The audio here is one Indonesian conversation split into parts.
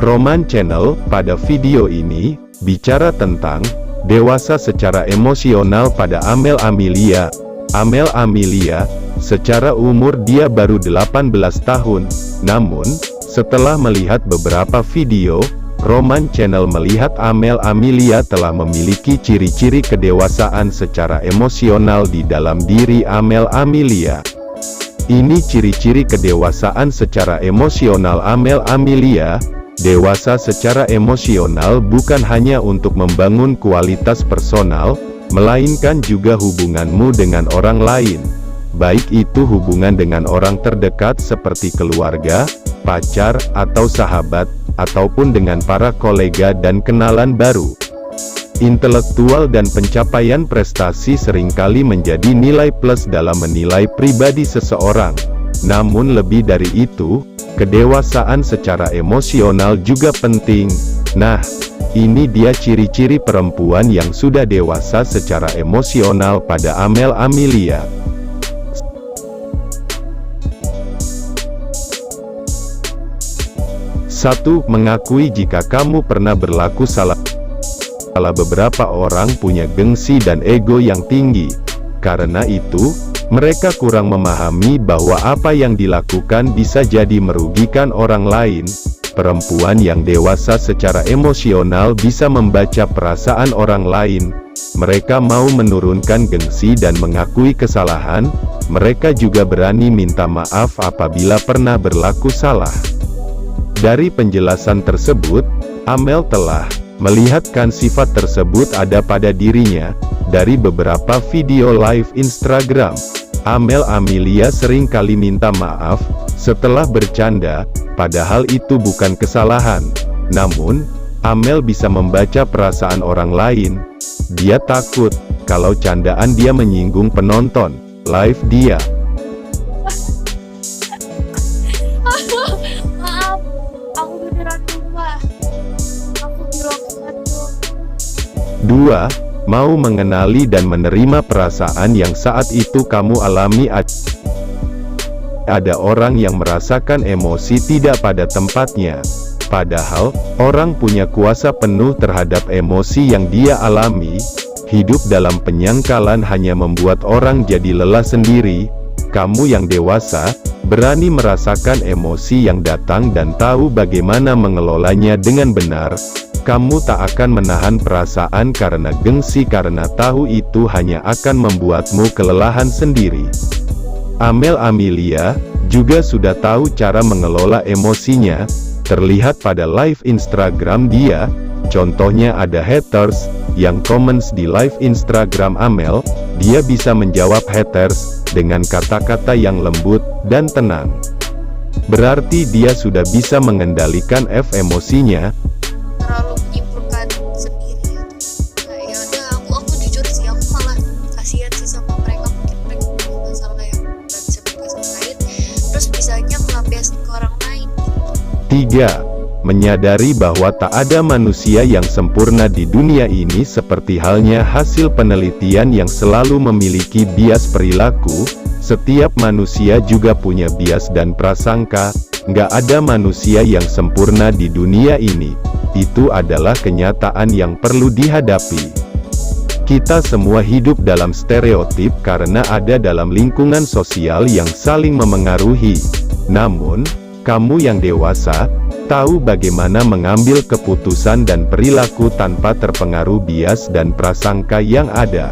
Roman Channel. Pada video ini, bicara tentang dewasa secara emosional pada Amel Amelia. Amel Amelia, secara umur dia baru 18 tahun, namun, setelah melihat beberapa video, Roman Channel melihat Amel Amelia telah memiliki ciri-ciri kedewasaan secara emosional di dalam diri Amel Amelia. Ini ciri-ciri kedewasaan secara emosional Amel Amelia. Dewasa secara emosional bukan hanya untuk membangun kualitas personal, melainkan juga hubunganmu dengan orang lain. Baik itu hubungan dengan orang terdekat seperti keluarga, pacar, atau sahabat, ataupun dengan para kolega dan kenalan baru. Intelektual dan pencapaian prestasi seringkali menjadi nilai plus dalam menilai pribadi seseorang. Namun lebih dari itu, kedewasaan secara emosional juga penting. Nah, ini dia ciri-ciri perempuan yang sudah dewasa secara emosional pada Amel Amelia. 1. Mengakui jika kamu pernah berlaku salah. Beberapa orang punya gengsi dan ego yang tinggi. Karena itu, mereka kurang memahami bahwa apa yang dilakukan bisa jadi merugikan orang lain. Perempuan yang dewasa secara emosional bisa membaca perasaan orang lain. Mereka mau menurunkan gengsi dan mengakui kesalahan. Mereka juga berani minta maaf apabila pernah berlaku salah. Dari penjelasan tersebut, Amel telah melihatkan sifat tersebut ada pada dirinya. Dari beberapa video live Instagram, Amel Amelia sering kali minta maaf setelah bercanda, padahal itu bukan kesalahan. Namun, Amel bisa membaca perasaan orang lain. Dia takut kalau candaan dia menyinggung penonton live dia. Maaf, aku beneran lupa. Aku di ruang satu. 2. Mau mengenali dan menerima perasaan yang saat itu kamu alami. Ada orang yang merasakan emosi tidak pada tempatnya. Padahal, orang punya kuasa penuh terhadap emosi yang dia alami. Hidup dalam penyangkalan hanya membuat orang jadi lelah sendiri. Kamu yang dewasa, berani merasakan emosi yang datang dan tahu bagaimana mengelolanya dengan benar. Kamu tak akan menahan perasaan karena gengsi, karena tahu itu hanya akan membuatmu kelelahan sendiri. Amel Amelia juga sudah tahu cara mengelola emosinya. Terlihat pada live Instagram dia. Contohnya ada haters yang comments di live Instagram Amel. Dia bisa menjawab haters dengan kata-kata yang lembut dan tenang. Berarti dia sudah bisa mengendalikan emosinya. Terlalu menyimpulkan sendiri. Nah, ya udah, aku jujur sih, aku malah kasihan sih sama mereka. Mungkin mereka punya masalah yang nggak bisa mereka selesaiin, terus bisanya melampiaskan ke orang lain. 3. Menyadari bahwa tak ada manusia yang sempurna di dunia ini, seperti halnya hasil penelitian yang selalu memiliki bias perilaku. Setiap manusia juga punya bias dan prasangka. Nggak ada manusia yang sempurna di dunia ini. Itu adalah kenyataan yang perlu dihadapi. Kita semua hidup dalam stereotip karena ada dalam lingkungan sosial yang saling memengaruhi. Namun, kamu yang dewasa, tahu bagaimana mengambil keputusan dan perilaku tanpa terpengaruh bias dan prasangka yang ada.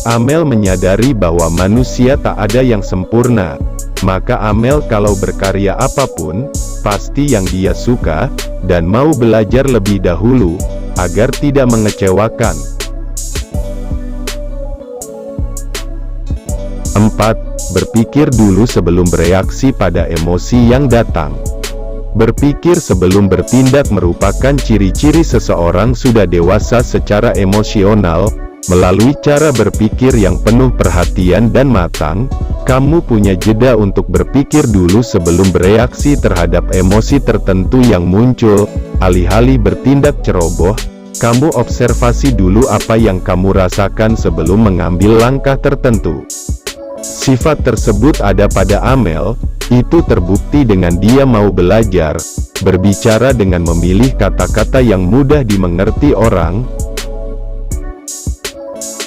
Amel menyadari bahwa manusia tak ada yang sempurna. Maka Amel kalau berkarya apapun, pasti yang dia suka, dan mau belajar lebih dahulu, agar tidak mengecewakan. 4. Berpikir dulu sebelum bereaksi pada emosi yang datang. Berpikir sebelum bertindak merupakan ciri-ciri seseorang sudah dewasa secara emosional. Melalui cara berpikir yang penuh perhatian dan matang, kamu punya jeda untuk berpikir dulu sebelum bereaksi terhadap emosi tertentu yang muncul. Alih-alih bertindak ceroboh, kamu observasi dulu apa yang kamu rasakan sebelum mengambil langkah tertentu. Sifat tersebut ada pada Amel, itu terbukti dengan dia mau belajar. berbicara dengan memilih kata-kata yang mudah dimengerti orang.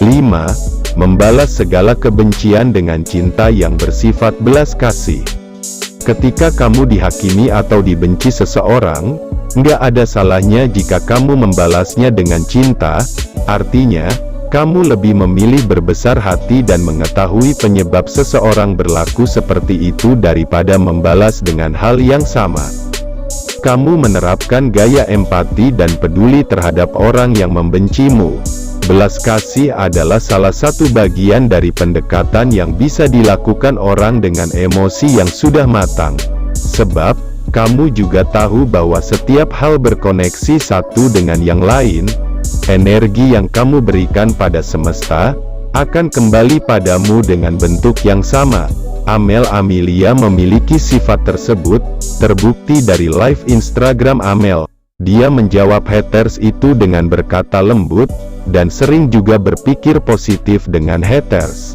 5. Membalas segala kebencian dengan cinta yang bersifat belas kasih. Ketika kamu dihakimi atau dibenci seseorang, nggak ada salahnya jika kamu membalasnya dengan cinta, artinya, kamu lebih memilih berbesar hati dan mengetahui penyebab seseorang berlaku seperti itu daripada membalas dengan hal yang sama. Kamu menerapkan gaya empati dan peduli terhadap orang yang membencimu. Belas kasih adalah salah satu bagian dari pendekatan yang bisa dilakukan orang dengan emosi yang sudah matang. Sebab, kamu juga tahu bahwa setiap hal berkoneksi satu dengan yang lain. Energi yang kamu berikan pada semesta, akan kembali padamu dengan bentuk yang sama. Amel Amelia memiliki sifat tersebut, terbukti dari live Instagram Amel. Dia menjawab haters itu dengan berkata lembut, dan sering juga berpikir positif dengan haters.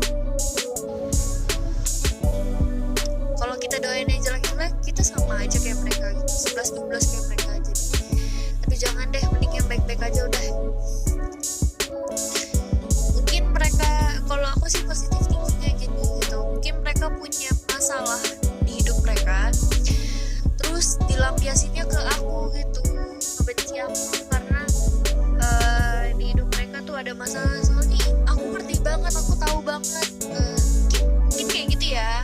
Kalau kita doain yang jelek-jelek, kita sama aja kayak mereka gitu, 11-12 kayak mereka aja. Aduh jangan deh, mending yang baik-baik aja udah. Mungkin mereka, kalau aku sih positif thinkingnya gini gitu, mungkin mereka punya masalah di hidup mereka, terus dilampiasinnya ke aku gitu, ngebenci aku karena di hidup mereka tuh ada masalah. Soalnya aku ngerti banget, aku tahu banget, mungkin kayak gitu ya.